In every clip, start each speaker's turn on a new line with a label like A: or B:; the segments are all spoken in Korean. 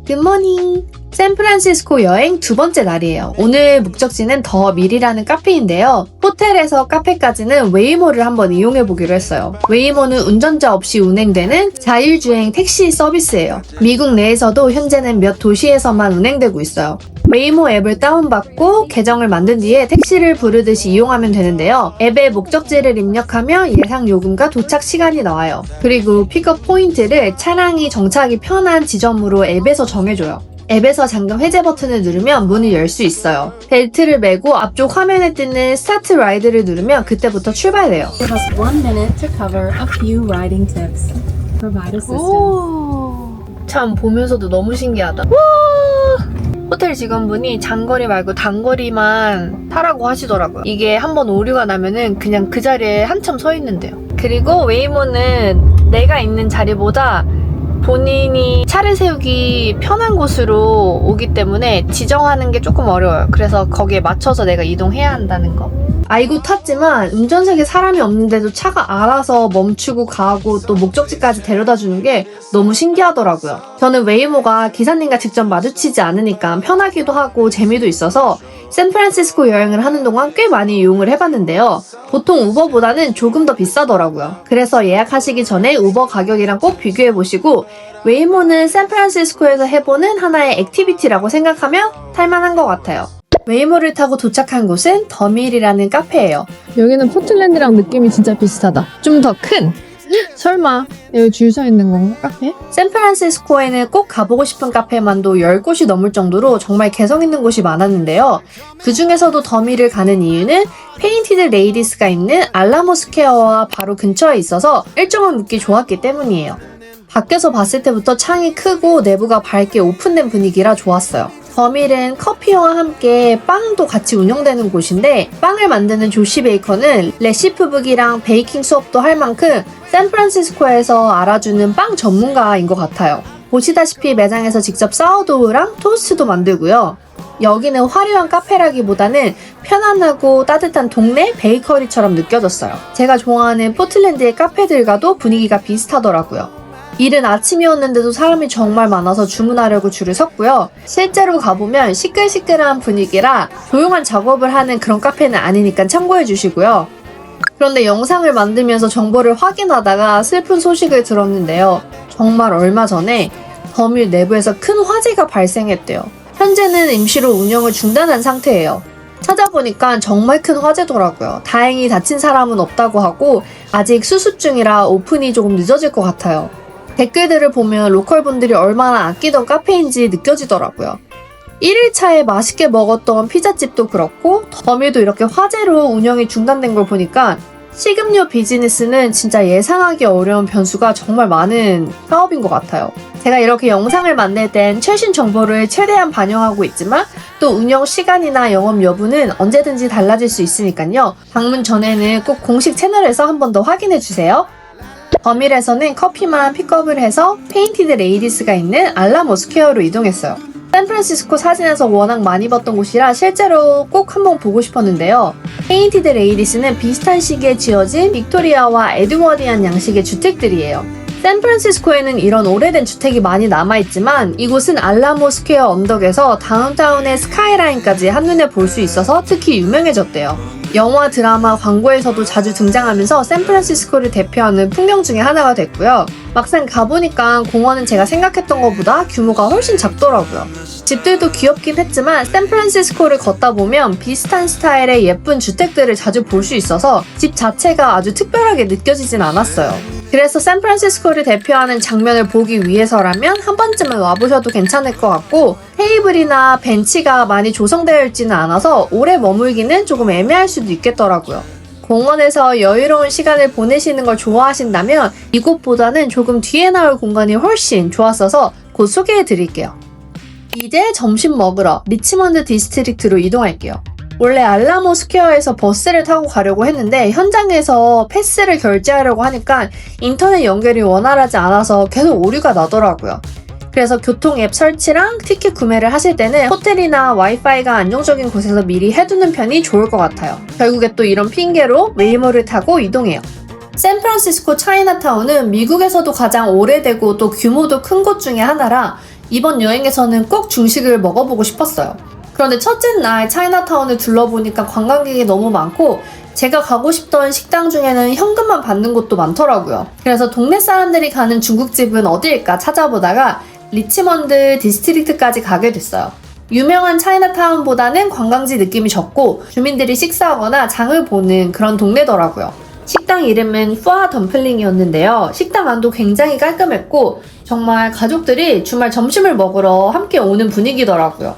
A: 굿모닝! 샌프란시스코 여행 두 번째 날이에요. 오늘 목적지는 더 밀이라는 카페인데요. 호텔에서 카페까지는 웨이모를 한번 이용해보기로 했어요. 웨이모는 운전자 없이 운행되는 자율주행 택시 서비스예요. 미국 내에서도 현재는 몇 도시에서만 운행되고 있어요. 웨이모 앱을 다운받고 계정을 만든 뒤에 택시를 부르듯이 이용하면 되는데요. 앱에 목적지를 입력하면 예상 요금과 도착 시간이 나와요. 그리고 픽업 포인트를 차량이 정차하기 편한 지점으로 앱에서 정해줘요. 앱에서 잠금 해제 버튼을 누르면 문을 열 수 있어요. 벨트를 매고 앞쪽 화면에 뜨는 스타트 라이드를 누르면 그때부터 출발해요.
B: It has 1 minute to cover a few riding tips. Provide assistance.
A: 참 보면서도 너무 신기하다. 호텔 직원분이 장거리 말고 단거리만 타라고 하시더라고요. 이게 한번 오류가 나면은 그냥 그 자리에 한참 서 있는데요. 그리고 웨이모는 내가 있는 자리보다 본인이 차를 세우기 편한 곳으로 오기 때문에 지정하는 게 조금 어려워요. 그래서 거기에 맞춰서 내가 이동해야 한다는 거. 알고 탔지만 운전석에 사람이 없는데도 차가 알아서 멈추고 가고 또 목적지까지 데려다 주는 게 너무 신기하더라고요. 저는 웨이모가 기사님과 직접 마주치지 않으니까 편하기도 하고 재미도 있어서 샌프란시스코 여행을 하는 동안 꽤 많이 이용을 해봤는데요. 보통 우버보다는 조금 더 비싸더라고요. 그래서 예약하시기 전에 우버 가격이랑 꼭 비교해보시고 웨이모는 샌프란시스코에서 해보는 하나의 액티비티라고 생각하면 탈만한 것 같아요. 웨이모를 타고 도착한 곳은 더밀이라는 카페예요.
B: 여기는 포틀랜드랑 느낌이 진짜 비슷하다. 좀 더 큰. 설마 여기 줄 서 있는 건가? 카페?
A: 샌프란시스코에는 꼭 가보고 싶은 카페만도 10곳이 넘을 정도로 정말 개성 있는 곳이 많았는데요. 그 중에서도 더밀을 가는 이유는 페인티드 레이디스가 있는 알라모 스퀘어와 바로 근처에 있어서 일정을 묵기 좋았기 때문이에요. 밖에서 봤을 때부터 창이 크고 내부가 밝게 오픈된 분위기라 좋았어요. 더밀은 커피와 함께 빵도 같이 운영되는 곳인데 빵을 만드는 조시 베이커는 레시피북이랑 베이킹 수업도 할 만큼 샌프란시스코에서 알아주는 빵 전문가인 것 같아요. 보시다시피 매장에서 직접 사워도우랑 토스트도 만들고요. 여기는 화려한 카페라기보다는 편안하고 따뜻한 동네 베이커리처럼 느껴졌어요. 제가 좋아하는 포틀랜드의 카페들과도 분위기가 비슷하더라고요. 이른 아침이었는데도 사람이 정말 많아서 주문하려고 줄을 섰고요. 실제로 가보면 시끌시끌한 분위기라 조용한 작업을 하는 그런 카페는 아니니까 참고해 주시고요. 그런데 영상을 만들면서 정보를 확인하다가 슬픈 소식을 들었는데요. 정말 얼마 전에 더밀 내부에서 큰 화재가 발생했대요. 현재는 임시로 운영을 중단한 상태예요. 찾아보니까 정말 큰 화재더라고요. 다행히 다친 사람은 없다고 하고 아직 수습 중이라 오픈이 조금 늦어질 것 같아요. 댓글들을 보면 로컬 분들이 얼마나 아끼던 카페인지 느껴지더라고요. 1일차에 맛있게 먹었던 피자집도 그렇고 더밀도 이렇게 화재로 운영이 중단된 걸 보니까 식음료 비즈니스는 진짜 예상하기 어려운 변수가 정말 많은 사업인 것 같아요. 제가 이렇게 영상을 만들 땐 최신 정보를 최대한 반영하고 있지만 또 운영 시간이나 영업 여부는 언제든지 달라질 수 있으니까요. 방문 전에는 꼭 공식 채널에서 한 번 더 확인해주세요. 더밀에서는 커피만 픽업을 해서 페인티드 레이디스가 있는 알라모 스퀘어로 이동했어요. 샌프란시스코 사진에서 워낙 많이 봤던 곳이라 실제로 꼭 한번 보고 싶었는데요. 페인티드 레이디스는 비슷한 시기에 지어진 빅토리아와 에드워디안 양식의 주택들이에요. 샌프란시스코에는 이런 오래된 주택이 많이 남아있지만 이곳은 알라모 스퀘어 언덕에서 다운타운의 스카이라인까지 한눈에 볼 수 있어서 특히 유명해졌대요. 영화, 드라마, 광고에서도 자주 등장하면서 샌프란시스코를 대표하는 풍경 중에 하나가 됐고요. 막상 가보니까 공원은 제가 생각했던 것보다 규모가 훨씬 작더라고요. 집들도 귀엽긴 했지만 샌프란시스코를 걷다 보면 비슷한 스타일의 예쁜 주택들을 자주 볼 수 있어서 집 자체가 아주 특별하게 느껴지진 않았어요. 그래서 샌프란시스코를 대표하는 장면을 보기 위해서라면 한 번쯤은 와보셔도 괜찮을 것 같고 테이블이나 벤치가 많이 조성되어 있지는 않아서 오래 머물기는 조금 애매할 수도 있겠더라고요. 공원에서 여유로운 시간을 보내시는 걸 좋아하신다면 이곳보다는 조금 뒤에 나올 공간이 훨씬 좋았어서 곧 소개해 드릴게요. 이제 점심 먹으러 리치먼드 디스트릭트로 이동할게요. 원래 알라모 스퀘어에서 버스를 타고 가려고 했는데 현장에서 패스를 결제하려고 하니까 인터넷 연결이 원활하지 않아서 계속 오류가 나더라고요. 그래서 교통 앱 설치랑 티켓 구매를 하실 때는 호텔이나 와이파이가 안정적인 곳에서 미리 해두는 편이 좋을 것 같아요. 결국에 또 이런 핑계로 웨이모를 타고 이동해요. 샌프란시스코 차이나타운은 미국에서도 가장 오래되고 또 규모도 큰 곳 중에 하나라 이번 여행에서는 꼭 중식을 먹어보고 싶었어요. 그런데 첫째 날 차이나타운을 둘러보니까 관광객이 너무 많고 제가 가고 싶던 식당 중에는 현금만 받는 곳도 많더라고요. 그래서 동네 사람들이 가는 중국집은 어디일까 찾아보다가 리치먼드 디스트릭트까지 가게 됐어요. 유명한 차이나타운보다는 관광지 느낌이 적고 주민들이 식사하거나 장을 보는 그런 동네더라고요. 식당 이름은 푸아 덤플링이었는데요. 식당 안도 굉장히 깔끔했고 정말 가족들이 주말 점심을 먹으러 함께 오는 분위기더라고요.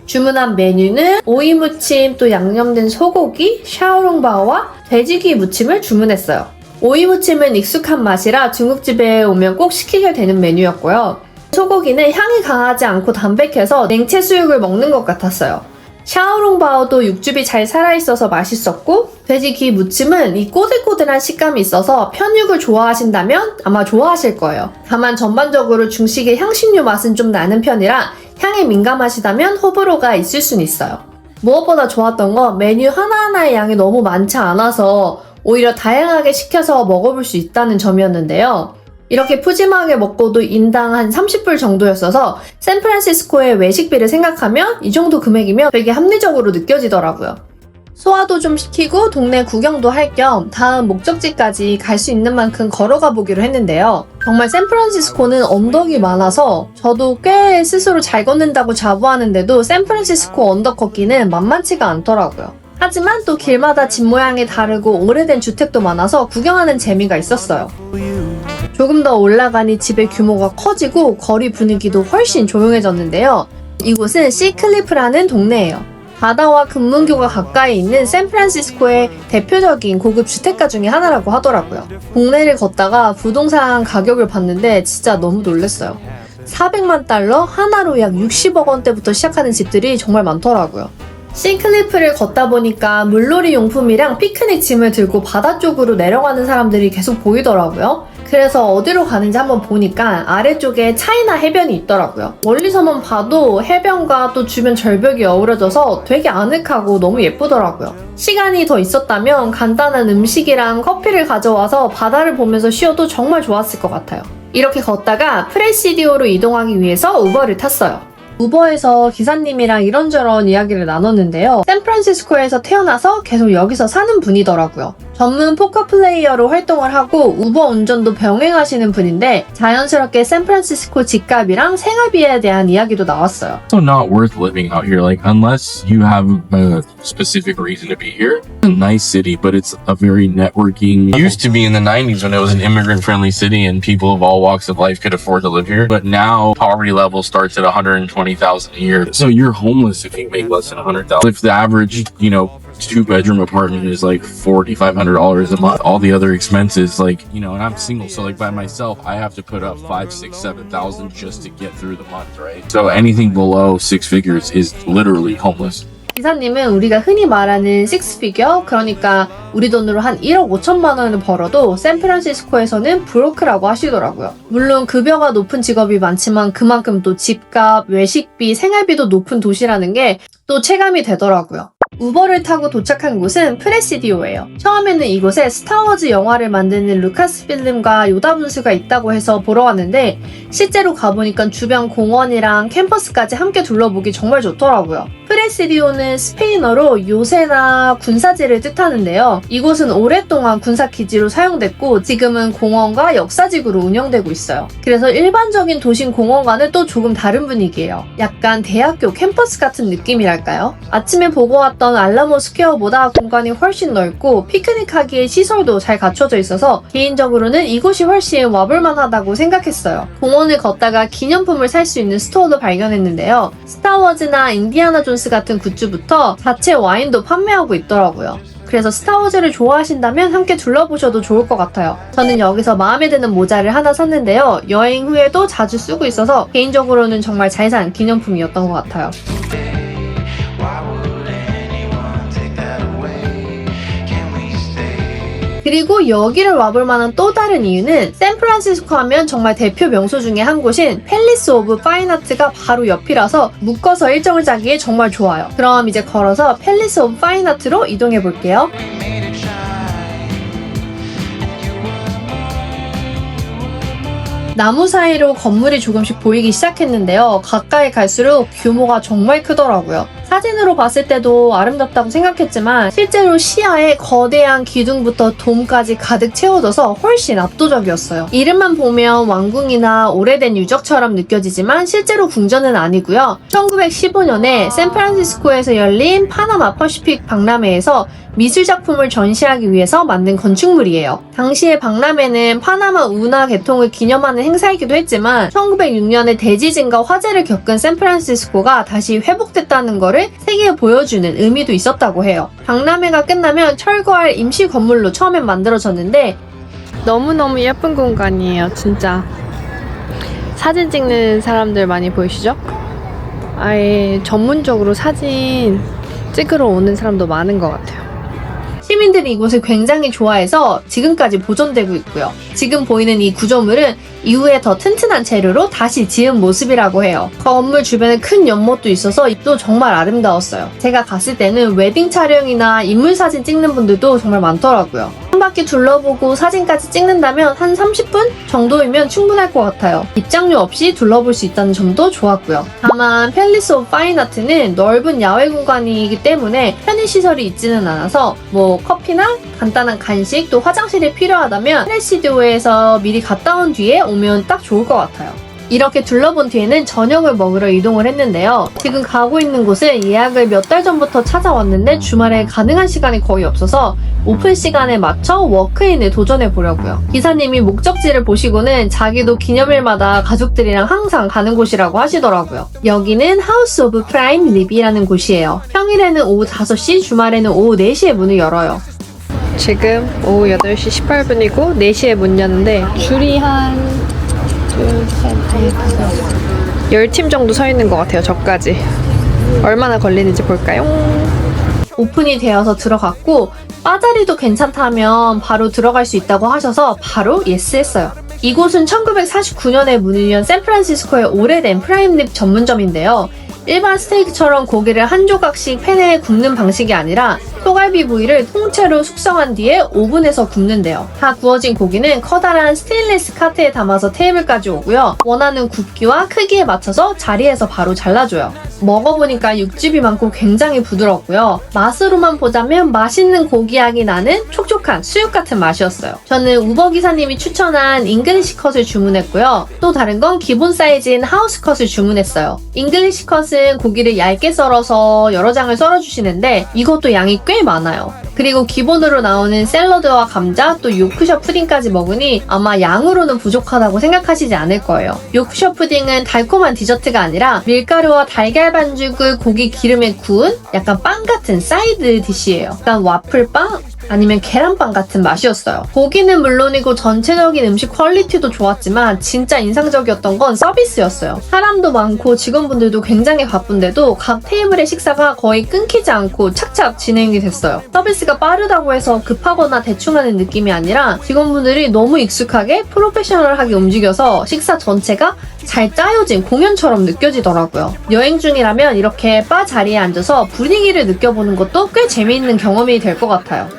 A: 주문한 메뉴는 오이무침, 또 양념된 소고기, 샤오롱바오와 돼지귀 무침을 주문했어요. 오이무침은 익숙한 맛이라 중국집에 오면 꼭 시키게 되는 메뉴였고요. 소고기는 향이 강하지 않고 담백해서 냉채 수육을 먹는 것 같았어요. 샤오롱바오도 육즙이 잘 살아있어서 맛있었고 돼지귀 무침은 이 꼬들꼬들한 식감이 있어서 편육을 좋아하신다면 아마 좋아하실 거예요. 다만 전반적으로 중식의 향신료 맛은 좀 나는 편이라 향에 민감하시다면 호불호가 있을 순 있어요. 무엇보다 좋았던 건 메뉴 하나하나의 양이 너무 많지 않아서 오히려 다양하게 시켜서 먹어볼 수 있다는 점이었는데요. 이렇게 푸짐하게 먹고도 인당 한 30불 정도였어서 샌프란시스코의 외식비를 생각하면 이 정도 금액이면 되게 합리적으로 느껴지더라고요. 소화도 좀 시키고 동네 구경도 할 겸 다음 목적지까지 갈 수 있는 만큼 걸어가 보기로 했는데요. 정말 샌프란시스코는 언덕이 많아서 저도 꽤 스스로 잘 걷는다고 자부하는데도 샌프란시스코 언덕 걷기는 만만치가 않더라고요. 하지만 또 길마다 집 모양이 다르고 오래된 주택도 많아서 구경하는 재미가 있었어요. 조금 더 올라가니 집의 규모가 커지고 거리 분위기도 훨씬 조용해졌는데요. 이곳은 시클리프라는 동네예요. 바다와 금문교가 가까이 있는 샌프란시스코의 대표적인 고급 주택가 중에 하나라고 하더라고요. 동네를 걷다가 부동산 가격을 봤는데 진짜 너무 놀랐어요. 400만 달러, 하나로 약 60억 원대부터 시작하는 집들이 정말 많더라고요. 시클리프를 걷다 보니까 물놀이 용품이랑 피크닉 짐을 들고 바다 쪽으로 내려가는 사람들이 계속 보이더라고요. 그래서 어디로 가는지 한번 보니까 아래쪽에 차이나 해변이 있더라고요. 멀리서만 봐도 해변과 또 주변 절벽이 어우러져서 되게 아늑하고 너무 예쁘더라고요. 시간이 더 있었다면 간단한 음식이랑 커피를 가져와서 바다를 보면서 쉬어도 정말 좋았을 것 같아요. 이렇게 걷다가 프레시디오로 이동하기 위해서 우버를 탔어요. 우버에서 기사님이랑 이런저런 이야기를 나눴는데요. 샌프란시스코에서 태어나서 계속 여기서 사는 분이더라고요. 전문 포커 플레이어로 활동을 하고 우버 운전도 병행하시는 분인데 자연스럽게 샌프란시스코 집값이랑 생활비에 대한 이야기도 나왔어요.
C: So not worth living out here, like unless you have a specific reason to be here. It's a nice city, but it's a very networking. It used to be in the 90s when it was an immigrant-friendly city and people of all walks of life could afford to live here. But now poverty level starts at $120,000 a year. So you're homeless if you make less than $100,000. If the average, 2-bedroom apartment is like $4,500 a month, all the other expenses, and I'm single, so by myself, I have to put up 5, 6, 7,000 just to get through the month, right? So anything below 6 figures is literally homeless.
A: 기사님은 우리가 흔히 말하는 6피겨, 그러니까 우리 돈으로 한 1억 5천만 원을 벌어도 샌프란시스코에서는 브로크라고 하시더라고요. 물론 급여가 높은 직업이 많지만 그만큼 또 집값, 외식비, 생활비도 높은 도시라는 게 또 체감이 되더라고요. 우버를 타고 도착한 곳은 프레시디오예요. 처음에는 이곳에 스타워즈 영화를 만드는 루카스 필름과 요다 분수가 있다고 해서 보러 왔는데 실제로 가보니까 주변 공원이랑 캠퍼스까지 함께 둘러보기 정말 좋더라고요. 프레시디오는 스페인어로 요새나 군사지를 뜻하는데요. 이곳은 오랫동안 군사기지로 사용됐고 지금은 공원과 역사지구로 운영되고 있어요. 그래서 일반적인 도심 공원과는 또 조금 다른 분위기예요. 약간 대학교 캠퍼스 같은 느낌이랄까요? 아침에 보고 왔던 알라모 스퀘어보다 공간이 훨씬 넓고 피크닉하기에 시설도 잘 갖춰져 있어서 개인적으로는 이곳이 훨씬 와볼만 하다고 생각했어요. 공원을 걷다가 기념품을 살 수 있는 스토어도 발견했는데요. 스타워즈나 인디아나 존스 같은 굿즈부터 자체 와인도 판매하고 있더라고요. 그래서 스타워즈를 좋아하신다면 함께 둘러보셔도 좋을 것 같아요. 저는 여기서 마음에 드는 모자를 하나 샀는데요. 여행 후에도 자주 쓰고 있어서 개인적으로는 정말 잘 산 기념품이었던 것 같아요. 그리고 여기를 와볼 만한 또 다른 이유는 샌프란시스코 하면 정말 대표 명소 중에 한 곳인 팰리스 오브 파인아트가 바로 옆이라서 묶어서 일정을 짜기에 정말 좋아요. 그럼 이제 걸어서 팰리스 오브 파인아트로 이동해 볼게요. 나무 사이로 건물이 조금씩 보이기 시작했는데요. 가까이 갈수록 규모가 정말 크더라고요. 사진으로 봤을 때도 아름답다고 생각했지만 실제로 시야에 거대한 기둥부터 돔까지 가득 채워져서 훨씬 압도적이었어요. 이름만 보면 왕궁이나 오래된 유적처럼 느껴지지만 실제로 궁전은 아니고요. 1915년에 샌프란시스코에서 열린 파나마 퍼시픽 박람회에서 미술작품을 전시하기 위해서 만든 건축물이에요. 당시에 박람회는 파나마 운하 개통을 기념하는 행사이기도 했지만 1906년에 대지진과 화재를 겪은 샌프란시스코가 다시 회복됐다는 것을 세계에 보여주는 의미도 있었다고 해요. 박람회가 끝나면 철거할 임시 건물로 처음엔 만들어졌는데 너무너무 예쁜 공간이에요. 진짜 사진 찍는 사람들 많이 보이시죠? 아예 전문적으로 사진 찍으러 오는 사람도 많은 것 같아요. 시민들이 이곳을 굉장히 좋아해서 지금까지 보존되고 있고요. 지금 보이는 이 구조물은 이후에 더 튼튼한 재료로 다시 지은 모습이라고 해요. 건물 주변에 큰 연못도 있어서 또 정말 아름다웠어요. 제가 갔을 때는 웨딩 촬영이나 인물 사진 찍는 분들도 정말 많더라고요. 한 바퀴 둘러보고 사진까지 찍는다면 한 30분 정도이면 충분할 것 같아요. 입장료 없이 둘러볼 수 있다는 점도 좋았고요. 다만 팰리스 오브 파인아트는 넓은 야외 공간이기 때문에 편의시설이 있지는 않아서 커피나 간단한 간식 또 화장실이 필요하다면 플래시드웨이에서 미리 갔다 온 뒤에 오면 딱 좋을 것 같아요. 이렇게 둘러본 뒤에는 저녁을 먹으러 이동을 했는데요. 지금 가고 있는 곳은 예약을 몇 달 전부터 찾아왔는데 주말에 가능한 시간이 거의 없어서 오픈 시간에 맞춰 워크인을 도전해 보려고요. 기사님이 목적지를 보시고는 자기도 기념일마다 가족들이랑 항상 가는 곳이라고 하시더라고요. 여기는 하우스 오브 프라임 리비라는 곳이에요. 평일에는 오후 5시, 주말에는 오후 4시에 문을 열어요. 지금 오후 8시 18분이고 4시에 문 여는데 줄이 한 10팀 정도 서 있는 것 같아요. 저까지 얼마나 걸리는지 볼까요? 오픈이 되어서 들어갔고 바 자리도 괜찮다면 바로 들어갈 수 있다고 하셔서 바로 예스 했어요. 이곳은 1949년에 문을 연 샌프란시스코의 오래된 프라임립 전문점인데요. 일반 스테이크처럼 고기를 한 조각씩 팬에 굽는 방식이 아니라 소갈비 부위를 통째로 숙성한 뒤에 오븐에서 굽는데요. 다 구워진 고기는 커다란 스테인리스 카트에 담아서 테이블까지 오고요. 원하는 굽기와 크기에 맞춰서 자리에서 바로 잘라줘요. 먹어보니까 육즙이 많고 굉장히 부드럽고요. 맛으로만 보자면 맛있는 고기향이 나는 촉촉한 수육 같은 맛이었어요. 저는 우버 기사님이 추천한 잉글리시 컷을 주문했고요. 또 다른 건 기본 사이즈인 하우스 컷을 주문했어요. 잉글리시 컷은 고기를 얇게 썰어서 여러 장을 썰어주시는데 이것도 양이 꽤 많아요. 그리고 기본으로 나오는 샐러드와 감자 또 요크셔 푸딩까지 먹으니 아마 양으로는 부족하다고 생각하시지 않을 거예요. 요크셔 푸딩은 달콤한 디저트가 아니라 밀가루와 달걀 반죽을 고기 기름에 구운 약간 빵 같은 사이드 디시예요. 약간 와플빵? 아니면 계란빵 같은 맛이었어요. 고기는 물론이고 전체적인 음식 퀄리티도 좋았지만 진짜 인상적이었던 건 서비스였어요. 사람도 많고 직원분들도 굉장히 바쁜데도 각 테이블의 식사가 거의 끊기지 않고 착착 진행이 됐어요. 서비스가 빠르다고 해서 급하거나 대충하는 느낌이 아니라 직원분들이 너무 익숙하게 프로페셔널하게 움직여서 식사 전체가 잘 짜여진 공연처럼 느껴지더라고요. 여행 중이라면 이렇게 바 자리에 앉아서 분위기를 느껴보는 것도 꽤 재미있는 경험이 될 것 같아요.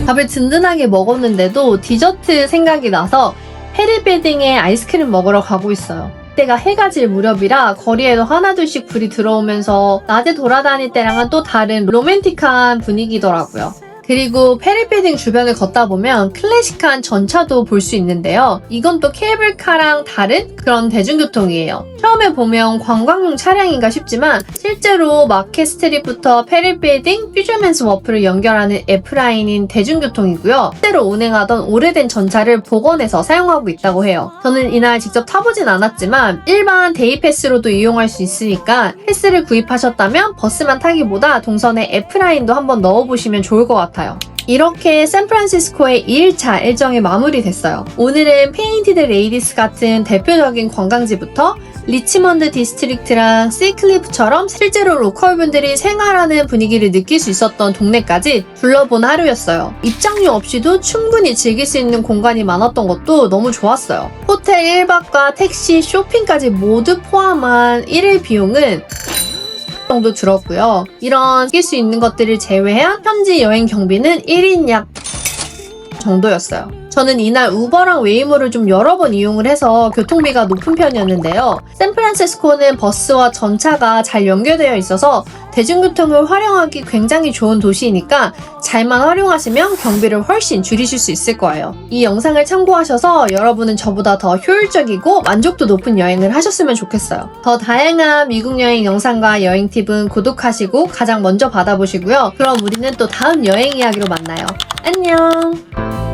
A: 밥을 든든하게 먹었는데도 디저트 생각이 나서 페리빌딩에 아이스크림 먹으러 가고 있어요. 때가 해가 질 무렵이라 거리에도 하나둘씩 불이 들어오면서 낮에 돌아다닐 때랑은 또 다른 로맨틱한 분위기더라고요. 그리고 페리빌딩 주변을 걷다 보면 클래식한 전차도 볼 수 있는데요. 이건 또 케이블카랑 다른 그런 대중교통이에요. 처음에 보면 관광용 차량인가 싶지만 실제로 마켓 스트릿부터 페리빌딩, 퓨저맨스 워프를 연결하는 F라인인 대중교통이고요. 실제로 운행하던 오래된 전차를 복원해서 사용하고 있다고 해요. 저는 이날 직접 타보진 않았지만 일반 데이 패스로도 이용할 수 있으니까 패스를 구입하셨다면 버스만 타기보다 동선에 F라인도 한번 넣어보시면 좋을 것 같아요. 이렇게 샌프란시스코의 2일차 일정이 마무리됐어요. 오늘은 페인티드 레이디스 같은 대표적인 관광지부터 리치먼드 디스트릭트랑 시클리프처럼 실제로 로컬분들이 생활하는 분위기를 느낄 수 있었던 동네까지 둘러본 하루였어요. 입장료 없이도 충분히 즐길 수 있는 공간이 많았던 것도 너무 좋았어요. 호텔 1박과 택시, 쇼핑까지 모두 포함한 1일 비용은 정도 들었고요. 이런 낄 수 있는 것들을 제외한 현지 여행 경비는 1인 약 정도였어요. 저는 이날 우버랑 웨이모를 좀 여러 번 이용을 해서 교통비가 높은 편이었는데요. 샌프란시스코는 버스와 전차가 잘 연결되어 있어서 대중교통을 활용하기 굉장히 좋은 도시이니까 잘만 활용하시면 경비를 훨씬 줄이실 수 있을 거예요. 이 영상을 참고하셔서 여러분은 저보다 더 효율적이고 만족도 높은 여행을 하셨으면 좋겠어요. 더 다양한 미국 여행 영상과 여행 팁은 구독하시고 가장 먼저 받아보시고요. 그럼 우리는 또 다음 여행 이야기로 만나요. 안녕!